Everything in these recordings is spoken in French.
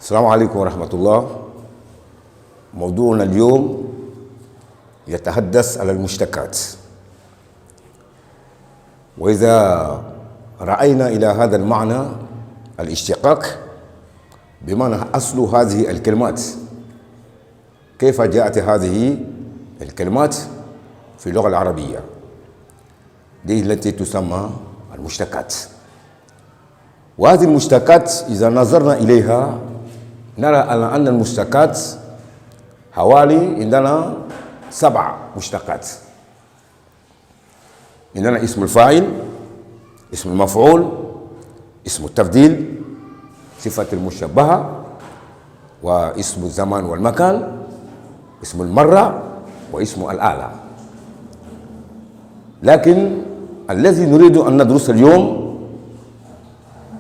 السلام عليكم ورحمة الله. موضوعنا اليوم يتحدث على المشتقات. وإذا رأينا إلى هذا المعنى الاشتقاق بمعنى أصل هذه الكلمات، كيف جاءت هذه الكلمات في اللغة العربية؟ دي التي تسمى المشتقات. وهذه المشتقات إذا نظرنا إليها نرى أن المشتقات حوالي عندنا 7 مشتقات. عندنا اسم الفاعل، اسم المفعول، اسم التفضيل، صفة المشبهة، واسم الزمان والمكان، اسم المرة، واسم الآلة. لكن الذي نريد أن ندرس اليوم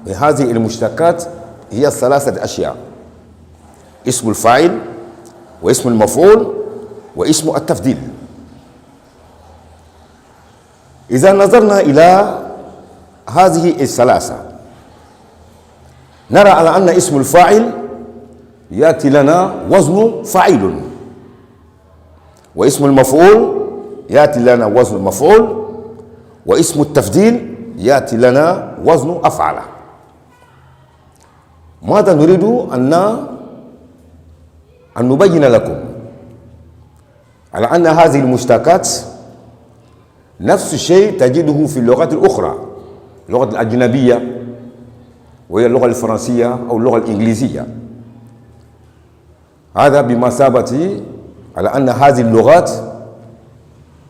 بهذه المشتقات هي 3 أشياء: اسم الفاعل، واسم المفعول، واسم التفضيل. إذا نظرنا إلى هذه ال3 نرى على أن اسم الفاعل يأتي لنا وزن فاعل، واسم المفعول يأتي لنا وزن مفعول، واسم التفضيل يأتي لنا وزن أفعل. ماذا نريد أن نبين لكم؟ على أن هذه المشتقات نفس الشيء تجده في اللغات الأخرى، اللغة الأجنبية وهي اللغة الفرنسية أو اللغة الإنجليزية. هذا بمثابة على أن هذه اللغات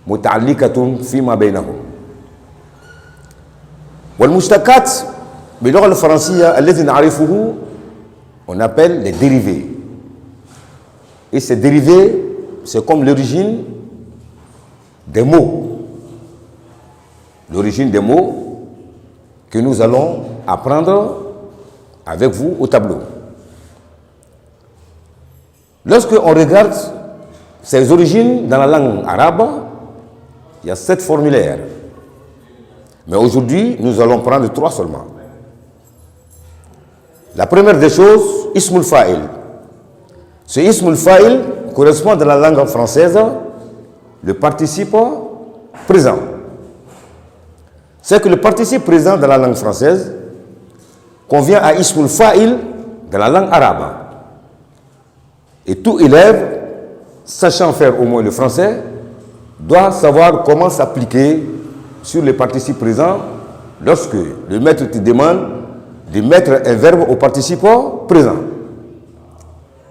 متعلقة فيما بينهم. والمشتقات باللغة الفرنسية الذي نعرفه on appelle les dérivés. Et ces dérivés, c'est comme l'origine des mots. L'origine des mots que nous allons apprendre avec vous au tableau. Lorsque on regarde ces origines dans la langue arabe, il y a 7 formulaires. Mais aujourd'hui, nous allons prendre 3 seulement. La première des choses, ismul fa'il. Ce ismul fa'il correspond dans la langue française le participe présent. C'est que le participe présent dans la langue française convient à ismul fa'il dans la langue arabe. Et tout élève, sachant faire au moins le français, doit savoir comment s'appliquer sur les participes présents lorsque le maître te demande de mettre un verbe au participe présent.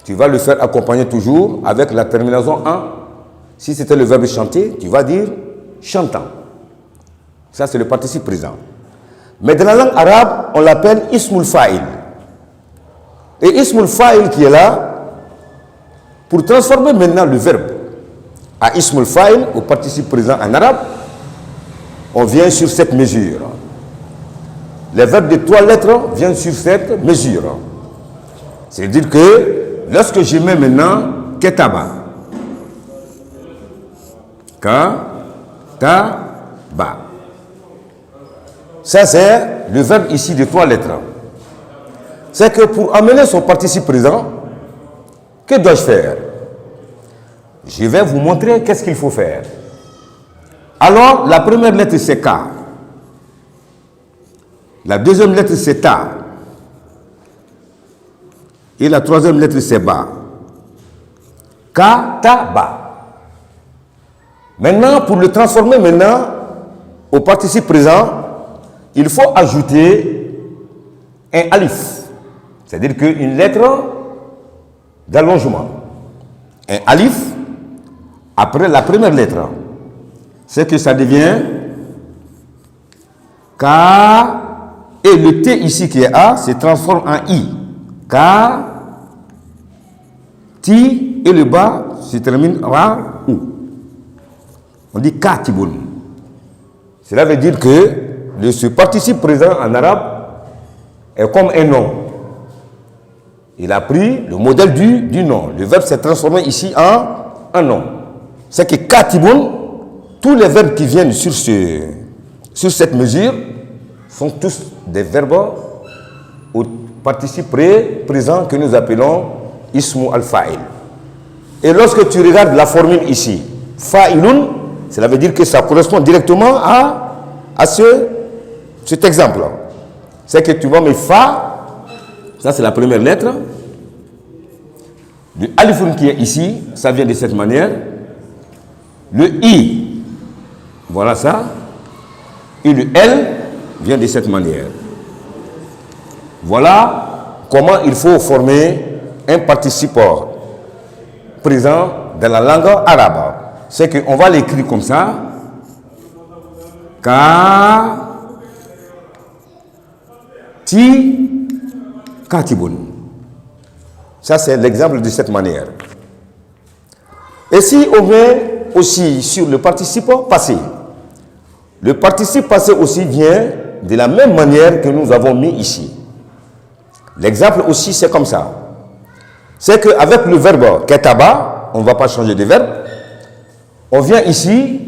Tu vas le faire accompagner toujours avec la terminaison en. Si c'était le verbe chanter, tu vas dire chantant. Ça, c'est le participe présent. Mais dans la langue arabe, on l'appelle ismul fa'il. Et ismul fa'il qui est là, pour transformer maintenant le verbe à ismul fa'il, au participe présent en arabe, on vient sur cette mesure. Les verbes de 3 lettres viennent sur cette mesure. C'est-à-dire que lorsque je mets maintenant ketaba, ka-ta-ba, ça c'est le verbe ici de 3 lettres. C'est que pour amener son participe présent, que dois-je faire? Je vais vous montrer qu'est-ce qu'il faut faire. Alors, la première lettre c'est K. La deuxième lettre c'est Ta. Et la troisième lettre c'est Ba. Ka, Ta, Ba. Maintenant, pour le transformer maintenant au participe présent, il faut ajouter un alif. C'est-à-dire qu'une lettre d'allongement. Un alif après la première lettre. C'est que ça devient K, et le T ici qui est A se transforme en I. K, Ti, et le bas se termine en U. On dit Katibun. Cela veut dire que ce participe présent en arabe est comme un nom. Il a pris le modèle du nom. Le verbe s'est transformé ici en un nom. C'est que Katibun, tous les verbes qui viennent sur cette mesure sont tous des verbes au participe présent que nous appelons ismu al-fa'il. Et lorsque tu regardes la formule ici, fa'ilun, cela veut dire que ça correspond directement à cet exemple. C'est que tu vois mes fa, ça c'est la première lettre. Le alifun qui est ici, ça vient de cette manière. Le i, voilà ça. Et le l vient de cette manière. Voilà comment il faut former un participe présent dans la langue arabe. C'est qu'on va l'écrire comme ça. Katibun. Ça, c'est l'exemple de cette manière. Et si on vient aussi sur le participe passé, le participe passé aussi vient de la même manière que nous avons mis ici. L'exemple aussi, c'est comme ça. C'est qu'avec le verbe kataba, on ne va pas changer de verbe. On vient ici,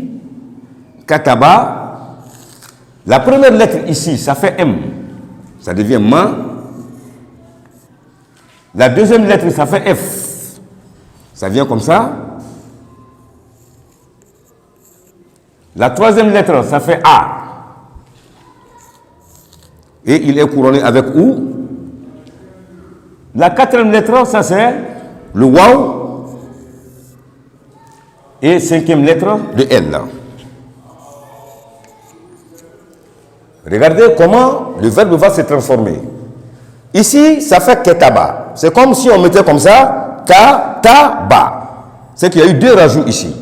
kataba. La première lettre ici, ça fait M. Ça devient ma. La deuxième lettre, ça fait F. Ça vient comme ça. La troisième lettre, ça fait A. Et il est couronné avec OU. La quatrième lettre, ça c'est le waw. Et cinquième lettre, le L. Regardez comment le verbe va se transformer. Ici, ça fait ketaba. C'est comme si on mettait comme ça, kataba. C'est qu'il y a eu deux rajouts ici.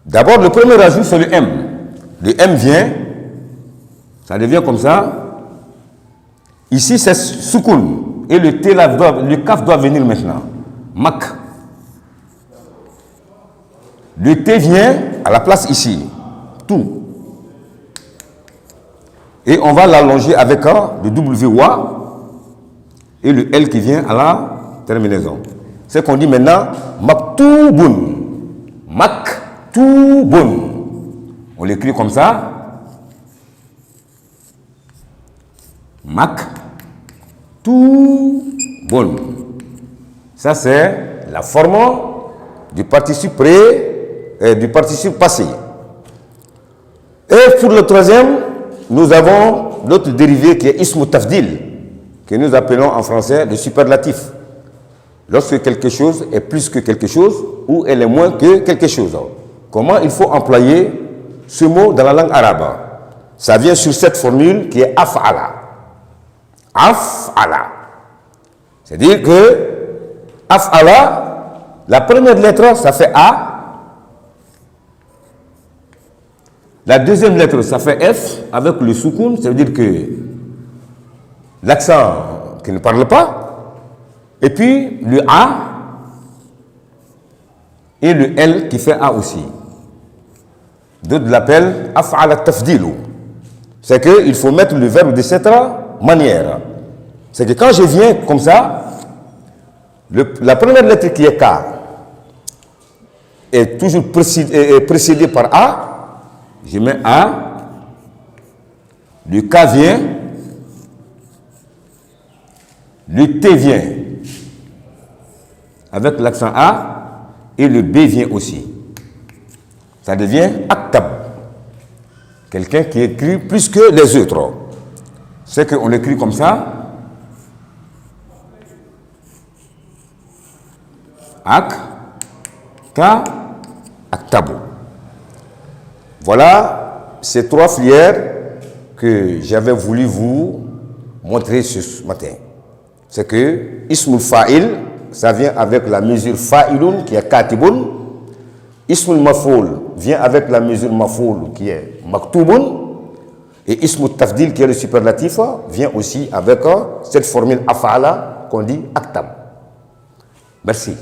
D'abord, le premier rajout, c'est le M. Le M vient, ça devient comme ça. Ici, c'est soukoun. Et le T, le kaf doit venir maintenant. Mak. Le T vient à la place ici. Tout. Et on va l'allonger avec le W-wa et le L qui vient à la terminaison. C'est qu'on dit maintenant maktoubun. Maktoubun. On l'écrit comme ça. Maktoubun. Ça c'est la forme du participe du participe passé. Et pour le troisième, nous avons l'autre dérivé qui est ismu tafdil, que nous appelons en français le superlatif. Lorsque quelque chose est plus que quelque chose ou elle est moins que quelque chose. Comment il faut employer ce mot dans la langue arabe? Ça vient sur cette formule qui est af'ala. Af'ala. C'est-à-dire que af'ala, la première lettre, ça fait A. La deuxième lettre, ça fait F avec le soukoun, ça veut dire que l'accent qui ne parle pas, et puis le A et le L qui fait A aussi. D'autres l'appellent af'ala tafdilu. C'est qu'il faut mettre le verbe de cette manière. C'est que quand je viens comme ça, la première lettre qui est K est toujours précédée par A. Je mets A, le K vient, le T vient avec l'accent A et le B vient aussi. Ça devient aktab. Quelqu'un qui écrit plus que les autres. C'est qu'on écrit comme ça. Ak, Ka, aktabu. Voilà ces trois filières que j'avais voulu vous montrer ce matin. C'est que Ismul Fa'il, ça vient avec la mesure Fa'ilun qui est Katibun. Ismul Mafoul vient avec la mesure Mafoul qui est Maktubun. Et Ismul Tafdil qui est le superlatif vient aussi avec cette formule Afa'ala qu'on dit Aktab. Merci.